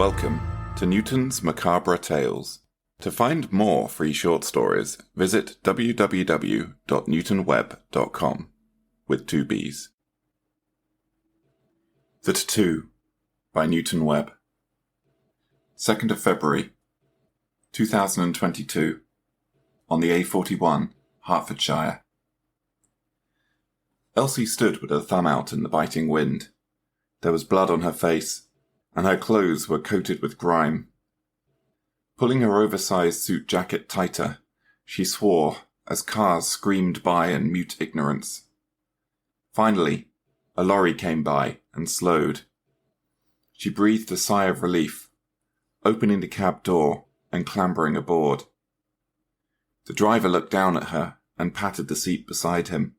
Welcome to Newton's Macabre Tales. To find more free short stories, visit www.newtonweb.com with 2 B's. The Tattoo by Newton Webb. 2nd of February, 2022, on the A41, Hertfordshire. Elsie stood with her thumb out in the biting wind. There was blood on her face, and her clothes were coated with grime. Pulling her oversized suit jacket tighter, she swore as cars screamed by in mute ignorance. Finally, a lorry came by and slowed. She breathed a sigh of relief, opening the cab door and clambering aboard. The driver looked down at her and patted the seat beside him.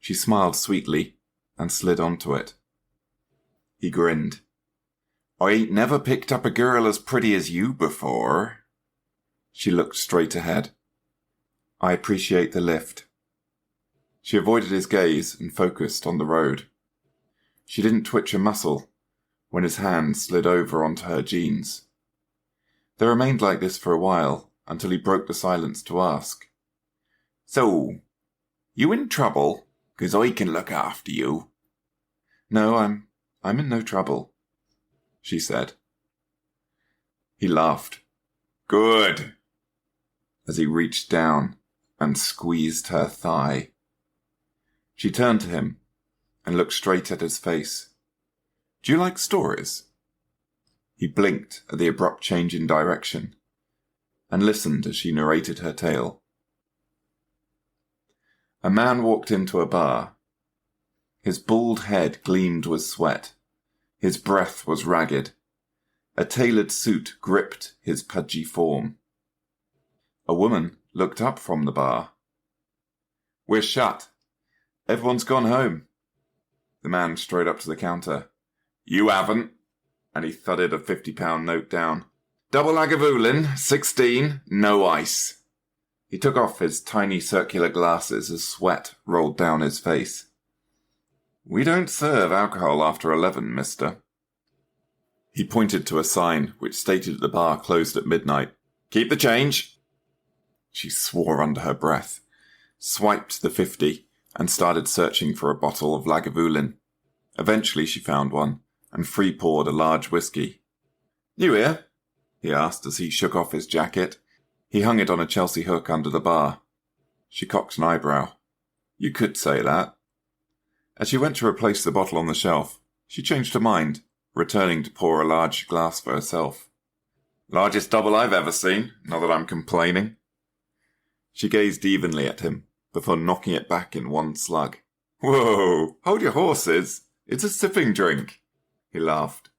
She smiled sweetly and slid onto it. He grinned. "I ain't never picked up a girl as pretty as you before." She looked straight ahead. "I appreciate the lift." She avoided his gaze and focused on the road. She didn't twitch a muscle when his hand slid over onto her jeans. They remained like this for a while until he broke the silence to ask, "So, you in trouble? 'Cause I can look after you." "No, I'm in no trouble," she said. He laughed. "Good," as he reached down and squeezed her thigh. She turned to him and looked straight at his face. "Do you like stories?" He blinked at the abrupt change in direction and listened as she narrated her tale. A man walked into a bar. His bald head gleamed with sweat. His breath was ragged. A tailored suit gripped his pudgy form. A woman looked up from the bar. "We're shut. Everyone's gone home." The man strode up to the counter. "You haven't," and he thudded a £50 note down. "Double Lagavulin, 16, no ice." He took off his tiny circular glasses as sweat rolled down his face. "We don't serve alcohol after 11, mister." He pointed to a sign which stated that the bar closed at midnight. "Keep the change." She swore under her breath, swiped the 50, and started searching for a bottle of Lagavulin. Eventually she found one, and free-poured a large whiskey. "You here?" he asked as he shook off his jacket. He hung it on a Chelsea hook under the bar. She cocked an eyebrow. "You could say that." As she went to replace the bottle on the shelf, she changed her mind, returning to pour a large glass for herself. "Largest double I've ever seen, not that I'm complaining." She gazed evenly at him, before knocking it back in one slug. "Whoa, hold your horses. It's a sipping drink." He laughed.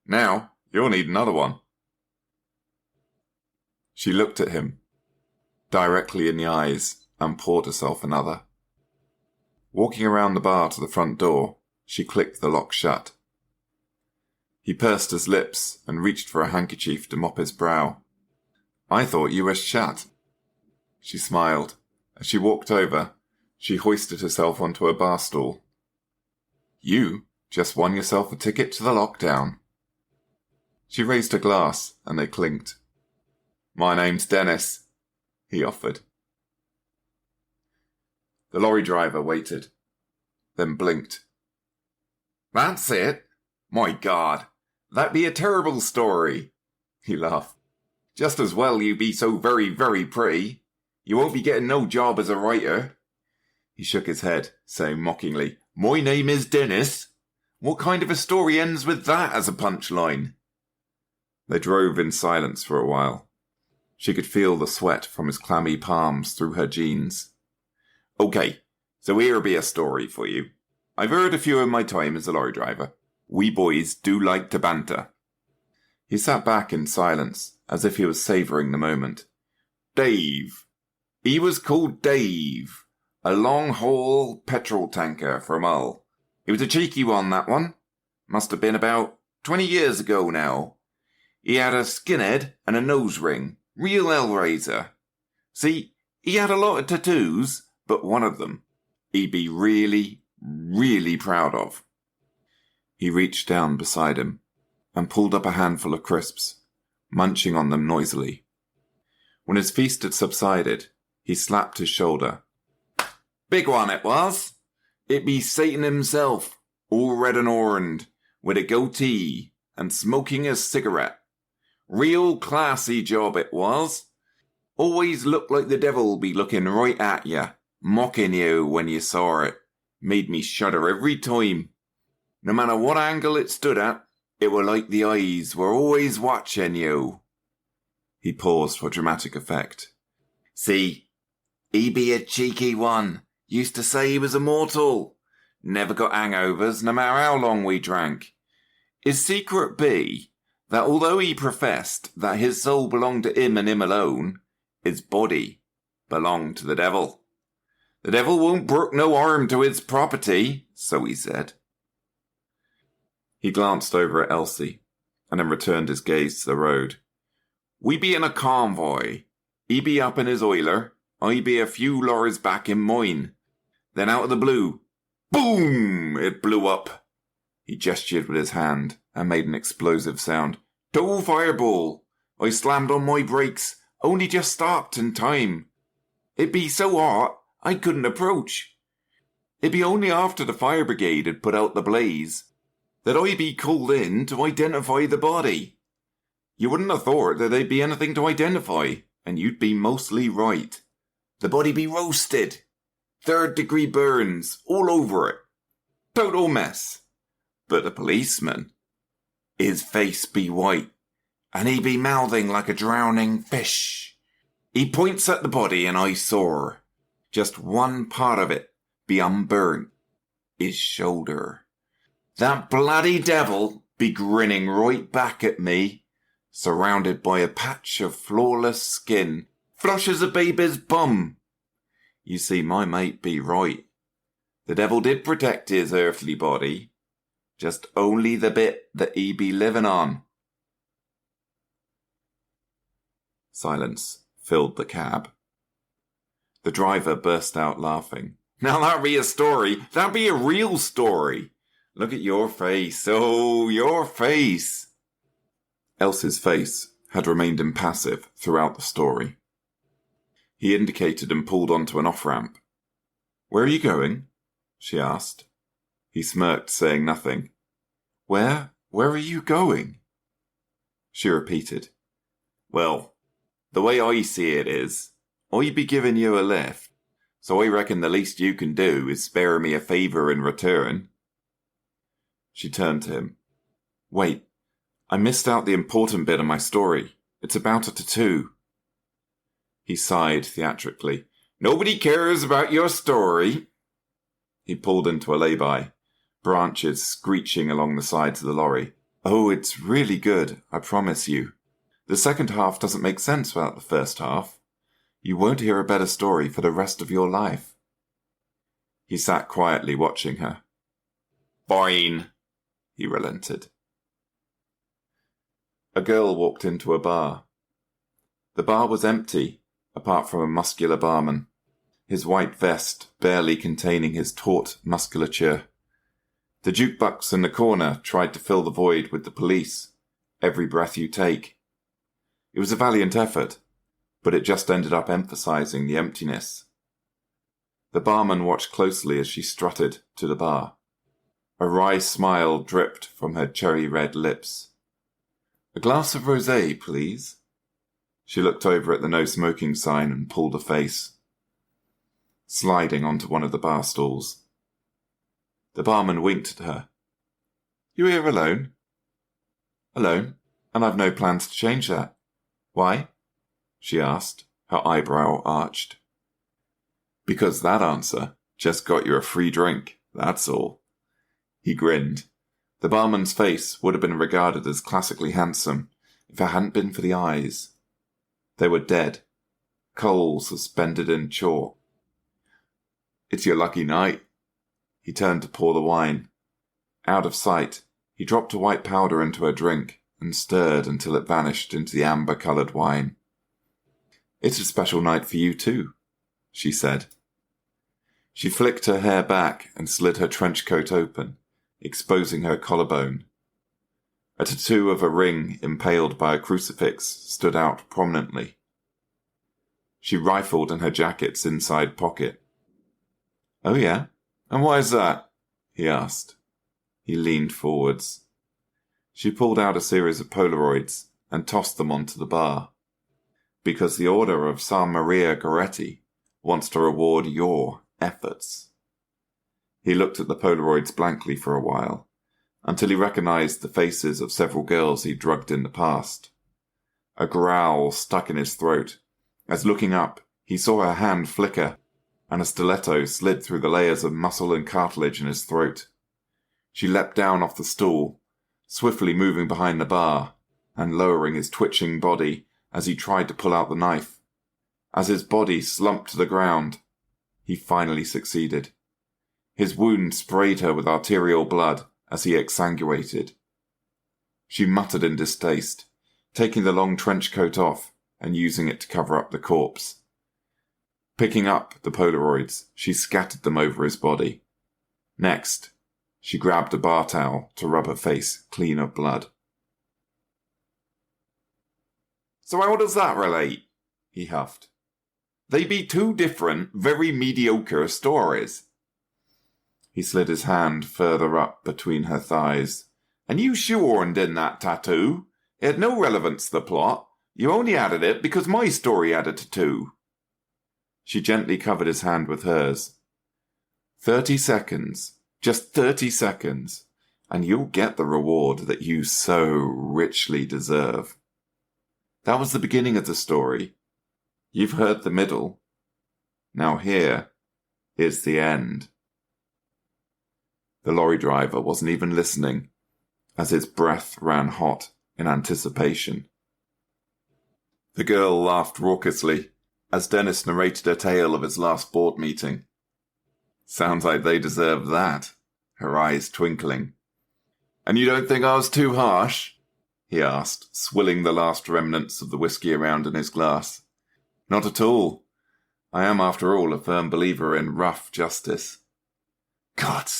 "Now, you'll need another one." She looked at him, directly in the eyes, and poured herself another. Walking around the bar to the front door, she clicked the lock shut. He pursed his lips and reached for a handkerchief to mop his brow. "I thought you were shut." She smiled. As she walked over, she hoisted herself onto a bar stool. "You just won yourself a ticket to the lockdown." She raised her glass, and they clinked. "My name's Dennis," he offered. The lorry driver waited, then blinked. "That's it? My God, that'd be a terrible story." He laughed. "Just as well you be so very, very pretty. You won't be getting no job as a writer." He shook his head, saying mockingly, "My name is Dennis. What kind of a story ends with that as a punchline?" They drove in silence for a while. She could feel the sweat from his clammy palms through her jeans. "Okay, so here'll be a story for you. I've heard a few in my time as a lorry driver. We boys do like to banter." He sat back in silence, as if he was savouring the moment. "Dave. He was called Dave. A long-haul petrol tanker from Hull. It was a cheeky one, that one. Must have been about 20 years ago now. He had a skinhead and a nose ring. Real hellraiser. See, he had a lot of tattoos, but one of them he'd be really, really proud of." He reached down beside him and pulled up a handful of crisps, munching on them noisily. When his feast had subsided, he slapped his shoulder. Big one it was. It be Satan himself, all red and orange, with a goatee, and smoking a cigarette. Real classy job it was. Always looked like the devil be looking right at you, mocking you when you saw it. Made me shudder every time. No matter what angle it stood at, it were like the eyes were always watching you. He paused for dramatic effect. See, he be a cheeky one. Used to say he was immortal. Never got hangovers, no matter how long we drank. His secret be that although he professed that his soul belonged to him and him alone, his body belonged to the devil. The devil won't brook no harm to his property, so he said. He glanced over at Elsie, and then returned his gaze to the road. We be in a convoy. He be up in his oiler, I be a few lorries back in mine. Then out of the blue, boom! It blew up. He gestured with his hand and made an explosive sound. Total fireball. I slammed on my brakes, only just stopped in time. It be so hot, I couldn't approach. It be only after the fire brigade had put out the blaze that I be called in to identify the body. You wouldn't have thought that there'd be anything to identify, and you'd be mostly right. The body be roasted. 3rd-degree burns all over it. Total mess. But the policeman, his face be white, and he be mouthing like a drowning fish. He points at the body and I saw just one part of it be unburnt. His shoulder. That bloody devil be grinning right back at me, surrounded by a patch of flawless skin, flush as a baby's bum. You see, my mate be right. The devil did protect his earthly body, just only the bit that he be living on. Silence filled the cab. The driver burst out laughing. Now that'd be a story. That'd be a real story. Look at your face. Oh, your face. Elsie's face had remained impassive throughout the story. He indicated and pulled onto an off-ramp. Where are you going? She asked. He smirked, saying nothing. Where are you going? She repeated. Well, the way I see it is, I be giving you a lift, so I reckon the least you can do is spare me a favour in return. She turned to him. Wait, I missed out the important bit of my story. It's about a tattoo. He sighed theatrically. Nobody cares about your story. He pulled into a lay-by, branches screeching along the sides of the lorry. Oh, it's really good, I promise you. The second half doesn't make sense without the first half. You won't hear a better story for the rest of your life. He sat quietly watching her. Fine, he relented. A girl walked into a bar. The bar was empty, apart from a muscular barman, his white vest barely containing his taut musculature. The jukebox in the corner tried to fill the void with the police, every breath you take. It was a valiant effort, but it just ended up emphasizing the emptiness. The barman watched closely as she strutted to the bar. A wry smile dripped from her cherry-red lips. A glass of rosé, please. She looked over at the no smoking sign and pulled a face, sliding onto one of the bar stools. The barman winked at her. You here alone? Alone, and I've no plans to change that. Why? She asked, her eyebrow arched. Because that answer just got you a free drink, that's all. He grinned. The barman's face would have been regarded as classically handsome if it hadn't been for the eyes. They were dead, coal suspended in chalk. It's your lucky night. He turned to pour the wine. Out of sight, he dropped a white powder into her drink and stirred until it vanished into the amber-coloured wine. It's a special night for you too, she said. She flicked her hair back and slid her trench coat open, exposing her collarbone. A tattoo of a ring impaled by a crucifix stood out prominently. She rifled in her jacket's inside pocket. "Oh yeah? And why is that?" he asked. He leaned forwards. She pulled out a series of Polaroids and tossed them onto the bar. "Because the Order of San Maria Goretti wants to reward your efforts." He looked at the Polaroids blankly for a while, until he recognized the faces of several girls he'd drugged in the past. A growl stuck in his throat, as looking up, he saw her hand flicker, and a stiletto slid through the layers of muscle and cartilage in his throat. She leapt down off the stool, swiftly moving behind the bar, and lowering his twitching body as he tried to pull out the knife. As his body slumped to the ground, he finally succeeded. His wound sprayed her with arterial blood as he exsanguated. She muttered in distaste, taking the long trench coat off and using it to cover up the corpse. Picking up the Polaroids, she scattered them over his body. Next, she grabbed a bar towel to rub her face clean of blood. "So how does that relate?" he huffed. "They be two different, very mediocre stories." He slid his hand further up between her thighs. "And you shoehorned in that tattoo. It had no relevance to the plot. You only added it because my story had a tattoo." She gently covered his hand with hers. 30 seconds, just 30 seconds, and you'll get the reward that you so richly deserve. That was the beginning of the story. You've heard the middle. Now here is the end. The lorry driver wasn't even listening, as his breath ran hot in anticipation. The girl laughed raucously as Dennis narrated a tale of his last board meeting. "Sounds like they deserve that," her eyes twinkling. "And you don't think I was too harsh?" he asked, swilling the last remnants of the whiskey around in his glass. "Not at all. I am, after all, a firm believer in rough justice. God,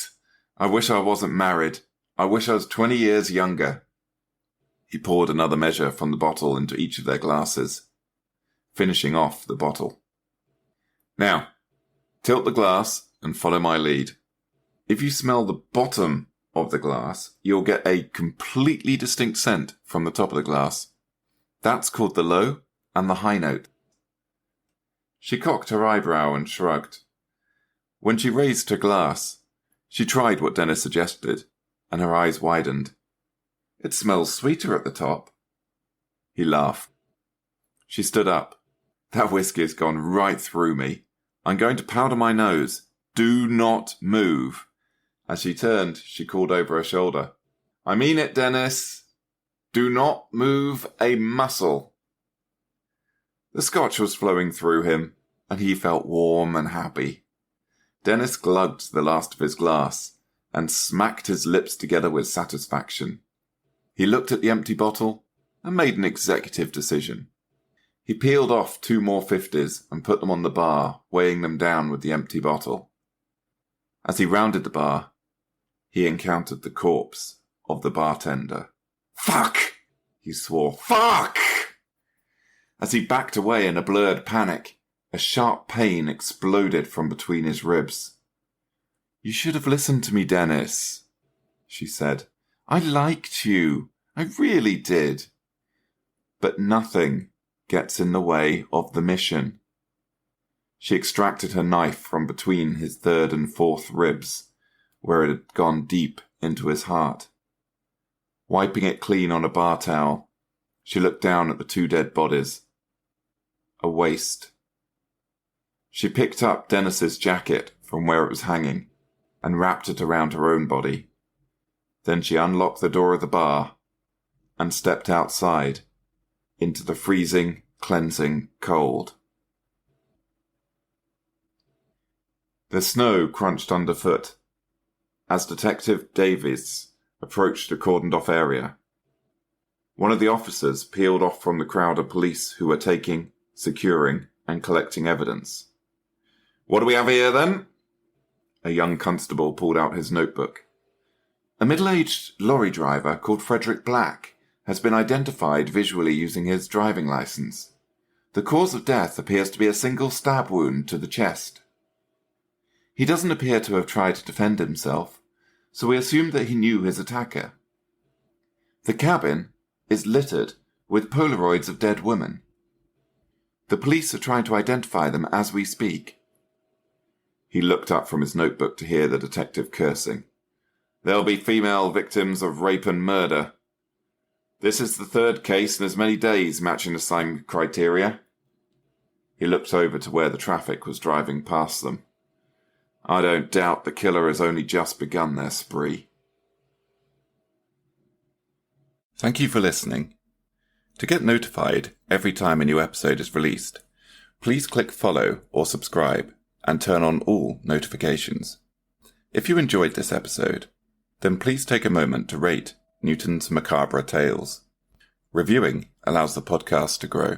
I wish I wasn't married. I wish I was 20 years younger." He poured another measure from the bottle into each of their glasses, finishing off the bottle. "Now, tilt the glass and follow my lead. If you smell the bottom of the glass, you'll get a completely distinct scent from the top of the glass. That's called the low and the high note." She cocked her eyebrow and shrugged. When she raised her glass, she tried what Dennis suggested, and her eyes widened. "It smells sweeter at the top." He laughed. She stood up. "That whiskey's gone right through me. I'm going to powder my nose. Do not move." As she turned, she called over her shoulder. "I mean it, Dennis. Do not move a muscle." The scotch was flowing through him, and he felt warm and happy. Dennis glugged the last of his glass and smacked his lips together with satisfaction. He looked at the empty bottle and made an executive decision. He peeled off 2 more 50s and put them on the bar, weighing them down with the empty bottle. As he rounded the bar, he encountered the corpse of the bartender. "Fuck!" he swore. "Fuck!" As he backed away in a blurred panic, a sharp pain exploded from between his ribs. "You should have listened to me, Dennis," she said. "I liked you. I really did. But nothing gets in the way of the mission." She extracted her knife from between his 3rd and 4th ribs, where it had gone deep into his heart. Wiping it clean on a bar towel, she looked down at the 2 dead bodies. A waste. She picked up Dennis's jacket from where it was hanging and wrapped it around her own body. Then she unlocked the door of the bar and stepped outside into the freezing, cleansing cold. The snow crunched underfoot as Detective Davies approached a cordoned-off area. One of the officers peeled off from the crowd of police who were taking, securing, and collecting evidence. "What do we have here, then?" A young constable pulled out his notebook. A middle-aged lorry driver called Frederick Black has been identified visually using his driving license. The cause of death appears to be a single stab wound to the chest. He doesn't appear to have tried to defend himself, so we assume that he knew his attacker. The cabin is littered with Polaroids of dead women. The police are trying to identify them as we speak. He looked up from his notebook to hear the detective cursing. There'll be female victims of rape and murder. This is the third case in as many days matching the same criteria. He looked over to where the traffic was driving past them. I don't doubt the killer has only just begun their spree. Thank you for listening. To get notified every time a new episode is released, please click follow or subscribe and turn on all notifications. If you enjoyed this episode, then please take a moment to rate Newton's Macabre Tales. Reviewing allows the podcast to grow.